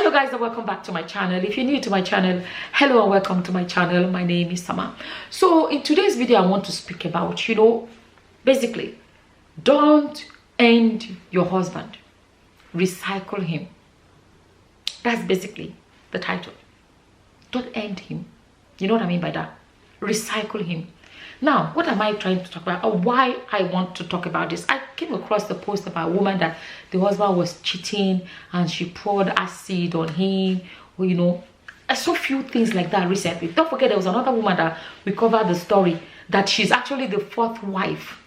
Hello guys, and welcome back to my channel. If you're new to my channel, hello and welcome to my channel. My name is Sama. So in today's video I want to speak about, basically, don't end your husband, recycle him. That's basically the title. Don't end him. You know what I mean by that? Recycle him. Now, what am I trying to talk about, or why I want to talk about this? I came across the post about a woman that the husband was cheating and she poured acid on him. Well, I saw a few things like that recently. Don't forget, there was another woman that we covered the story that she's actually the fourth wife.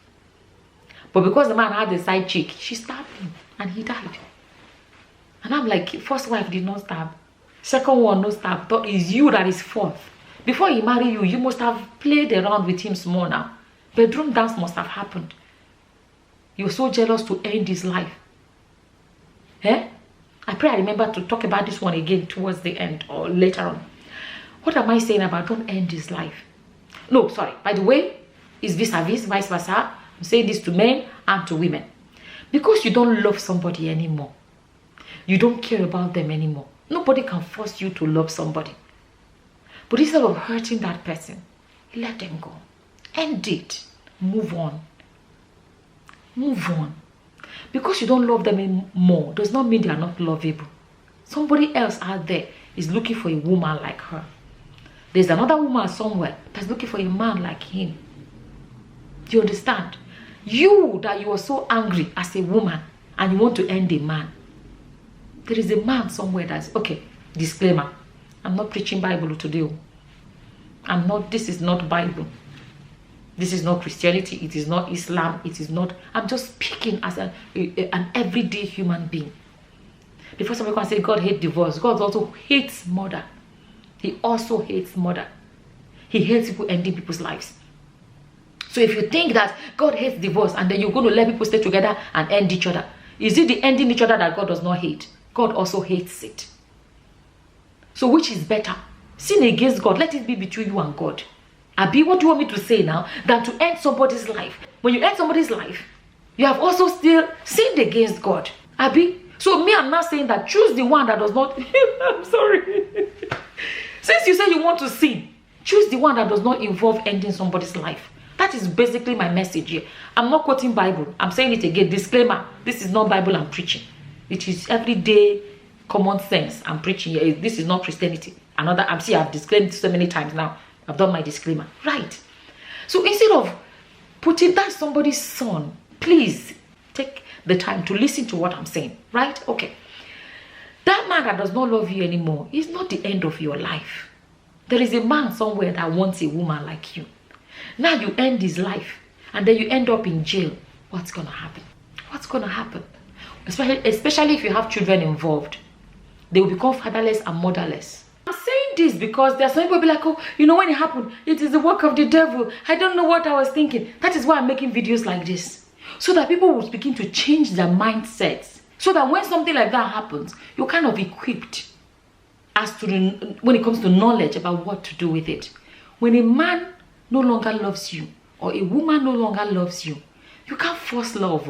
But because the man had a side chick, she stabbed him and he died. And I'm like, first wife did not stab. Second one, no stab. But it's you that is fourth. Before he married you, you must have played around with him small now. Bedroom dance must have happened. You're so jealous to end his life. I pray I remember to talk about this one again towards the end or later on. What am I saying about don't end his life? No, sorry. By the way, it's vis-a-vis, vice versa. I'm saying this to men and to women. Because you don't love somebody anymore. You don't care about them anymore. Nobody can force you to love somebody. But instead of hurting that person, let them go. End it. Move on. Move on. Because you don't love them anymore does not mean they are not lovable. Somebody else out there is looking for a woman like her. There's another woman somewhere that's looking for a man like him. Do you understand? You are so angry as a woman and you want to end a man. There is a man somewhere that's... Okay, disclaimer. I'm not preaching Bible today. This is not Bible. This is not Christianity. It is not Islam. It is not... I'm just speaking as an everyday human being. Before somebody can say God hates divorce, God also hates murder. He also hates murder. He hates people ending people's lives. So if you think that God hates divorce and then you're going to let people stay together and end each other, is it the ending each other that God does not hate? God also hates it. So which is better? Sin against God, let it be between you and God. Abi, what do you want me to say now? Than to end somebody's life. When you end somebody's life, you have also still sinned against God. Abi, so me, I'm not saying that choose the one that does not... I'm sorry. Since you say you want to sin, choose the one that does not involve ending somebody's life. That is basically my message here. I'm not quoting Bible. I'm saying it again. Disclaimer. This is not Bible I'm preaching. It is everyday common sense I'm preaching here. This is not Christianity. I've disclaimed so many times now. I've done my disclaimer. Right. So instead of putting that somebody's son, please take the time to listen to what I'm saying. Right? Okay. That man that does not love you anymore is not the end of your life. There is a man somewhere that wants a woman like you. Now you end his life and then you end up in jail. What's going to happen? What's going to happen? Especially if you have children involved. They will become fatherless and motherless. I'm saying this because there are some people be like, oh, when it happened, it is the work of the devil. I don't know what I was thinking. That is why I'm making videos like this. So that people will begin to change their mindsets. So that when something like that happens, you're kind of equipped as to when it comes to knowledge about what to do with it. When a man no longer loves you or a woman no longer loves you, you can't force love.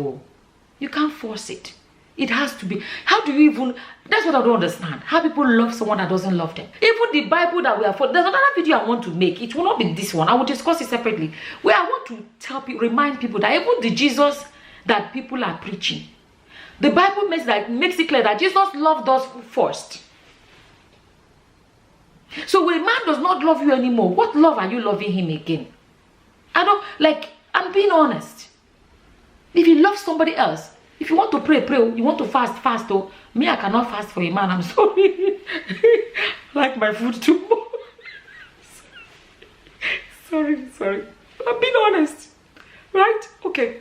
You can't force it. It has to be. How do you even... That's what I don't understand. How people love someone that doesn't love them. Even the Bible that we are for... There's another video I want to make. It will not be this one. I will discuss it separately. Where I want to remind people that even the Jesus that people are preaching, the Bible makes it clear that Jesus loved us first. So when a man does not love you anymore, what love are you loving him again? I'm being honest. If you love somebody else, if you want to pray, pray. You want to fast. Oh, me, I cannot fast for a man. I'm sorry. Like my food too much. Sorry. I'm being honest. Right? Okay.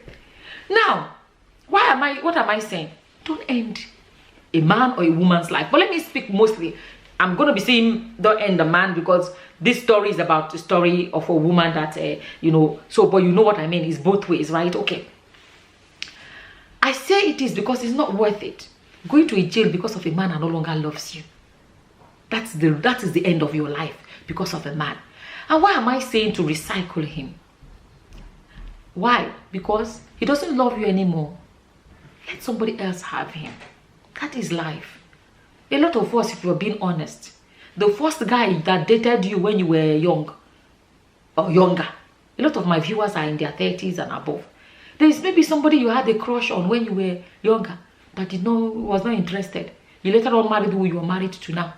Now, what am I saying? Don't end a man or a woman's life. But let me speak mostly. I'm going to be saying don't end a man because this story is about the story of a woman that, but you know what I mean. It's both ways, right? Okay. I say it is because it's not worth it. Going to a jail because of a man that no longer loves you. That is the end of your life because of a man. And why am I saying to recycle him? Why? Because he doesn't love you anymore. Let somebody else have him. That is life. A lot of us, if you're being honest, the first guy that dated you when you were young or younger, a lot of my viewers are in their 30s and above. There is maybe somebody you had a crush on when you were younger, but was not interested. You later on married who you are married to now.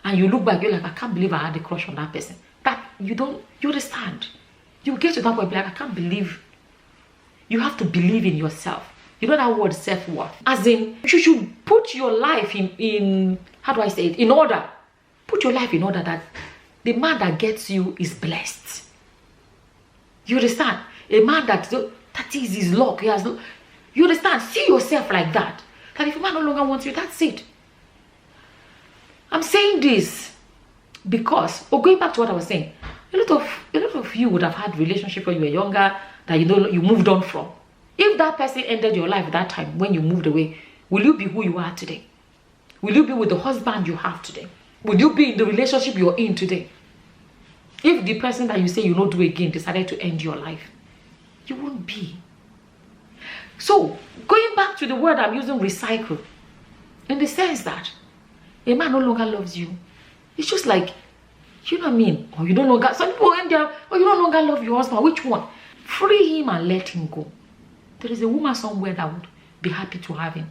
And you look back, you're like, I can't believe I had a crush on that person. That you understand. You get to that point, like, I can't believe. You have to believe in yourself. You know that word, self-worth. As in, you should put your life in how do I say it, in order. Put your life in order that the man that gets you is blessed. You understand? A man that is his luck. He has, you understand? See yourself like that. That if a man no longer wants you, that's it. I'm saying this because, going back to what I was saying, a lot of you would have had relationship when you were younger that you moved on from. If that person ended your life at that time when you moved away, will you be who you are today? Will you be with the husband you have today? Will you be in the relationship you're in today? If the person that you say you don't do again decided to end your life, you won't be. So, going back to the word I'm using, recycle, in the sense that a man no longer loves you. It's just like, you know what I mean? Or you don't longer, some people end there, or you no longer love your husband. Which one? Free him and let him go. There is a woman somewhere that would be happy to have him.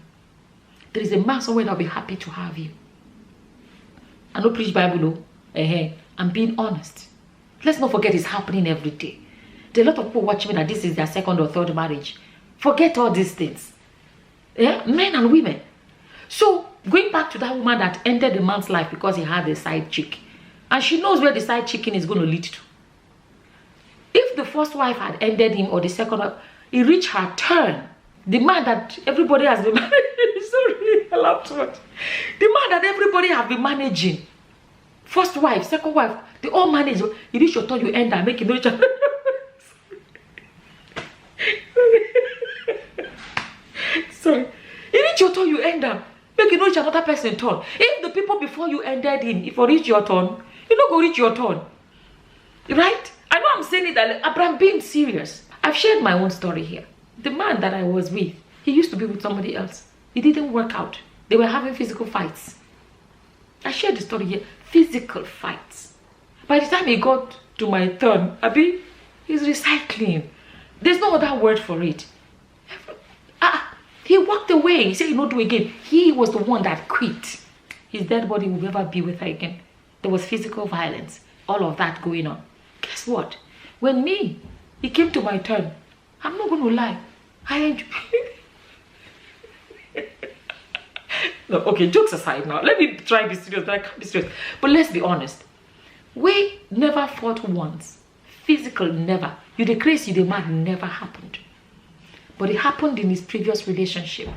There is a man somewhere that will be happy to have you. I don't preach Bible, I'm being honest. Let's not forget it's happening every day. There are a lot of people watching me that this is their second or third marriage. Forget all these things. Yeah? Men and women. So, going back to that woman that ended the man's life because he had a side chick. And she knows where the side chicken is going to lead to. If the first wife had ended him or the second wife, it reached her turn. The man that everybody has been managing. Sorry, I laughed too much. The man that everybody have been managing. First wife, second wife, they all manage. You reach your turn, you end and make it no chance. Sorry. You reach your turn, you end up. Make it no chance another person turn. If the people before you ended him, if you reach your turn, you don't go reach your turn. Right? I know I'm saying it, but I'm being serious. I've shared my own story here. The man that I was with, he used to be with somebody else. It didn't work out. They were having physical fights. I shared the story here. Physical fights. By the time he got to my turn, he's recycling. There's no other word for it. He walked away. He said, you don't do it again. He was the one that quit. His dead body will never be with her again. There was physical violence. All of that going on. Guess what? When it came to my turn, I'm not going to lie. I enjoy. No, okay, jokes aside now. Let me try to be serious, but I can't be serious. But let's be honest. We never fought once. Physical, never. You the crazy, the man, never happened. But it happened in his previous relationship.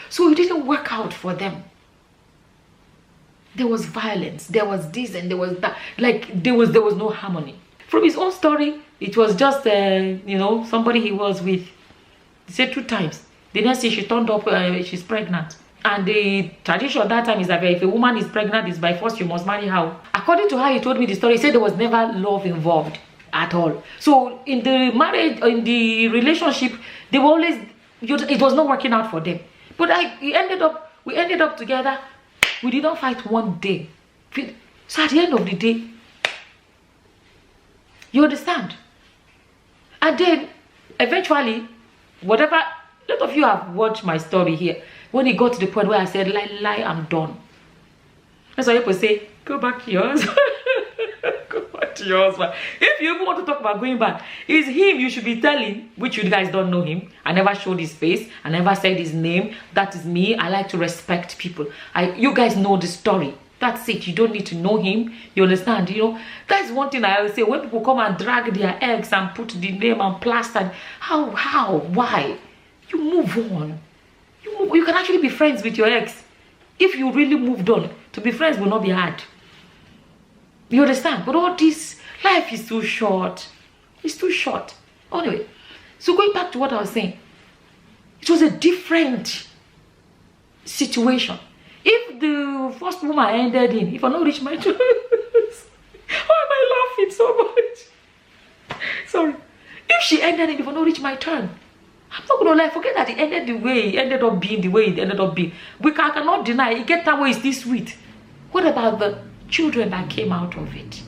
So it didn't work out for them. There was violence. There was this and there was that. Like, there was no harmony. From his own story, it was just, somebody he was with. He said 2 times. The next day she turned up, she's pregnant. And the tradition at that time is that if a woman is pregnant, it's by force you must marry her. According to how he told me the story, he said there was never love involved at all. So in the marriage, in the relationship, they were always, it was not working out for them. But we ended up together. We did not fight one day. So at the end of the day, you understand? And then eventually, whatever, a lot of you have watched my story here. When it got to the point where I said, lie, I'm done. That's why people say, go back to yours. Go back to your husband. If you even want to talk about going back, it's him you should be telling, which you guys don't know him. I never showed his face. I never said his name. That is me. I like to respect people. You guys know the story. That's it. You don't need to know him. You understand? That's one thing I always say. When people come and drag their eggs and put the name and plaster, how, why? You move on. You can actually be friends with your ex. If you really moved on, to be friends will not be hard. You understand? But all this, life is too short. It's too short. Anyway, so going back to what I was saying, it was a different situation. If the first woman ended in, if I not reach my turn, why am I laughing so much? Sorry. If she ended in, if I not reach my turn, I'm not gonna lie, forget that it ended the way it ended up being, the way it ended up being. I cannot deny it. Get that way is this sweet. What about the children that came out of it?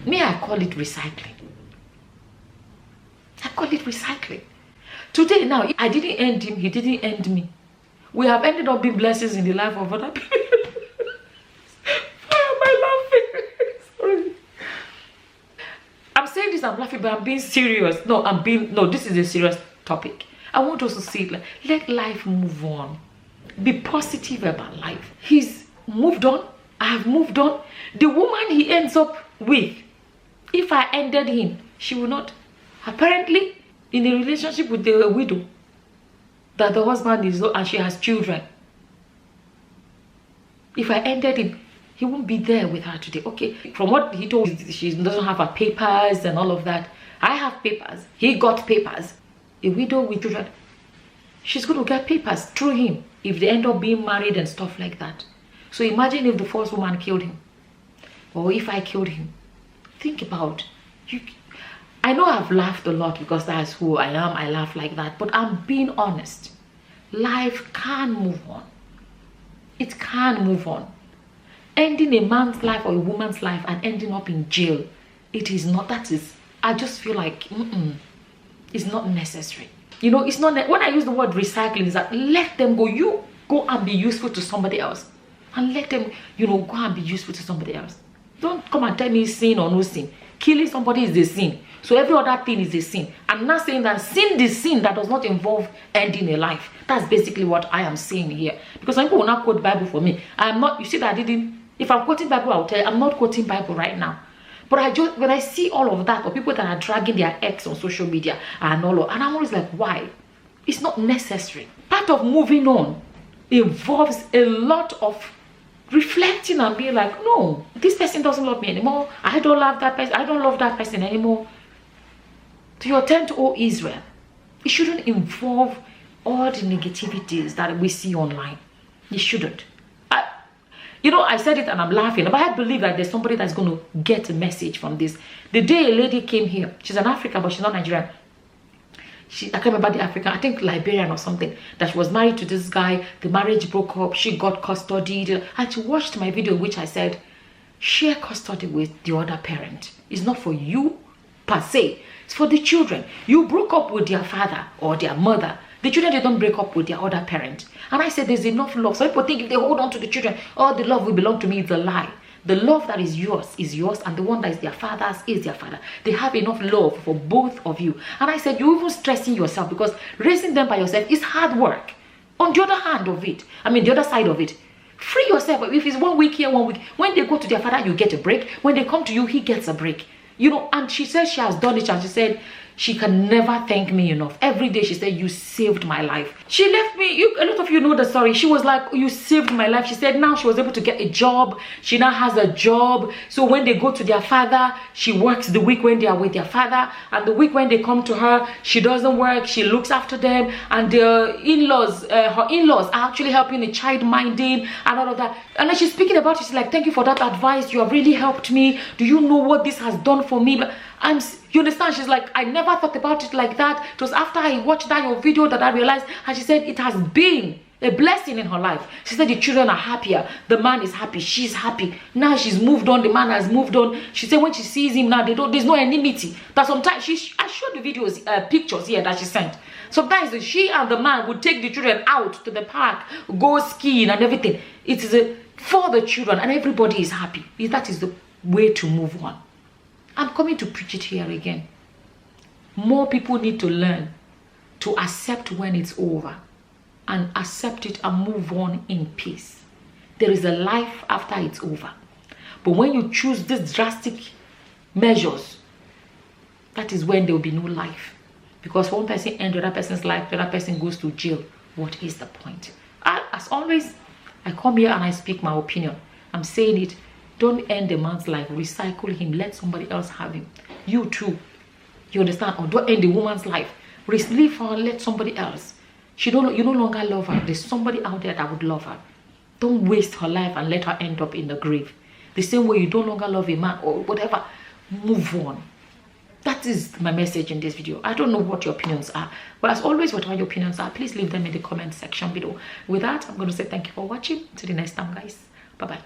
Me, I call it recycling. I call it recycling. Today, now, I didn't end him, he didn't end me. We have ended up being blessings in the life of other people. Why am I laughing? Sorry. I'm saying this, I'm laughing, but I'm being serious. No, this is a serious topic. I want us to see it like, let life move on. Be positive about life. He's moved on. I have moved on. The woman he ends up with, if I ended him, she will not. Apparently, in a relationship with the widow, that the husband is, and she has children. If I ended him, he won't be there with her today. Okay, from what he told, she doesn't have her papers and all of that. I have papers. He got papers. A widow with children, she's going to get papers through him if they end up being married and stuff like that. So imagine if the first woman killed him, or if I killed him. Think about you. I know I've laughed a lot because that's who I am. I laugh like that, but I'm being honest. Life can move on. It can move on. Ending a man's life or a woman's life and ending up in jail, it is not. That is, I just feel like it's not necessary. You know, it's not. When I use the word recycling, is that let them go. You go and be useful to somebody else, and let them, you know, go and be useful to somebody else. Don't come and tell me sin or no sin. Killing somebody is a sin. So every other thing is a sin. I'm not saying that sin is sin that does not involve ending a life. That's basically what I am saying here. Because some people will not quote Bible for me. I'm not, you see that I didn't, if I'm quoting Bible, I'll tell you, I'm not quoting Bible right now. But I just, when I see all of that, or people that are dragging their ex on social media and all of, and I'm always like, why? It's not necessary. Part of moving on involves a lot of reflecting and being like, no, this person doesn't love me anymore. I don't love that person. I don't love that person anymore. To your tent, O Israel, it shouldn't involve all the negativities that we see online. It shouldn't. You know, I said it and I'm laughing, but I believe that there's somebody that's going to get a message from this. The day a lady came here, she's an African, but she's not Nigerian. I can't remember the African, I think Liberian or something, that she was married to this guy. The marriage broke up, she got custody, and she watched my video, which I said, share custody with the other parent. It's not for you per se, it's for the children. You broke up with their father or their mother. The children, they don't break up with their other parent. And I said there's enough love. Some people think if they hold on to the children, oh, the love will belong to me. It's a lie. The love that is yours, and the one that is their father's is their father. They have enough love for both of you. And I said, you're even stressing yourself because raising them by yourself is hard work. On the other hand of it, the other side of it, free yourself. If it's 1 week here, 1 week, when they go to their father, you get a break. When they come to you, he gets a break. You know, and she said she has done it, and she said she can never thank me enough. Every day she said, you saved my life. She left me, a lot of you know the story. She was like, you saved my life. She said now she was able to get a job. She now has a job. So when they go to their father, she works the week when they are with their father. And the week when they come to her, she doesn't work. She looks after them. And the in-laws, her in-laws are actually helping the child minding and all of that. And then she's speaking about it. She's like, thank you for that advice. You have really helped me. Do you know what this has done for me? But you understand? She's like, I never thought about it like that. It was after I watched that your video that I realized. And she said it has been a blessing in her life. She said the children are happier. The man is happy. She's happy. Now she's moved on. The man has moved on. She said when she sees him now, there's no enmity. That sometimes I showed the videos, pictures here that she sent. Sometimes she and the man would take the children out to the park, go skiing and everything. It is for the children, and everybody is happy. That is the way to move on. I'm coming to preach it here again. More people need to learn to accept when it's over and accept it and move on in peace. There is a life after it's over. But when you choose these drastic measures, that is when there will be no life. Because one person ends the other person's life, the other person goes to jail. What is the point? As always, I come here and I speak my opinion. I'm saying it. Don't end a man's life. Recycle him. Let somebody else have him. You too. You understand? Or don't end a woman's life. Leave her and let somebody else. You no longer love her. There's somebody out there that would love her. Don't waste her life and let her end up in the grave. The same way you no longer love a man or whatever. Move on. that is my message in this video. I don't know what your opinions are, but as always, whatever your opinions are, please leave them in the comment section below. With that, I'm going to say thank you for watching. Till the next time, guys. Bye-bye.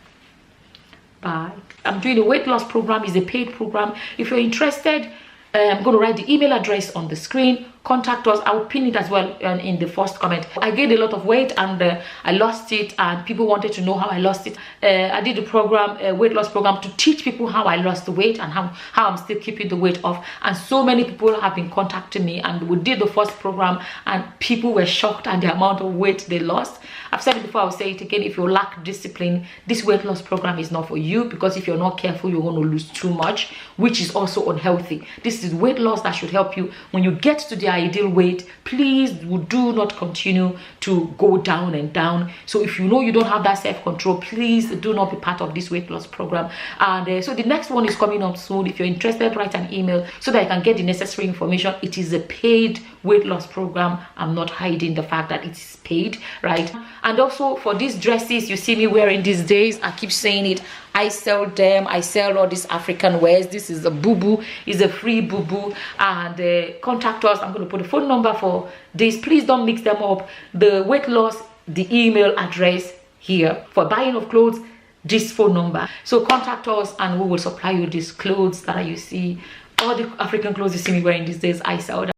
Bye. I'm doing a weight loss program. It's a paid program. If you're interested, I'm going to write the email address on the screen. Contact us. I'll pin it as well in the first comment. I gained a lot of weight and I lost it, and people wanted to know how I lost it. I did a program, a weight loss program, to teach people how I lost the weight and how I'm still keeping the weight off. And so many people have been contacting me, and we did the first program and people were shocked at the amount of weight they lost. I've said it before, I'll say it again. If you lack discipline, this weight loss program is not for you, because if you're not careful, you're going to lose too much, which is also unhealthy. This is weight loss that should help you. When you get to the ideal weight, please do not continue to go down and down. So if you know you don't have that self-control, please do not be part of this weight loss program. And so the next one is coming up soon. If you're interested, write an email so that I can get the necessary information. It is a paid weight loss program. I'm not hiding the fact that it is paid, right? And also for these dresses you see me wearing these days, I keep saying it, I sell them. I sell all these African wears. This is a boo-boo, is a free boo-boo. And contact us. I'm going to put a phone number for this. Please don't mix them up. The weight loss, the email address here. For buying of clothes, this phone number. So contact us and we will supply you these clothes that you see. All the African clothes you see me wearing these days, I sell them.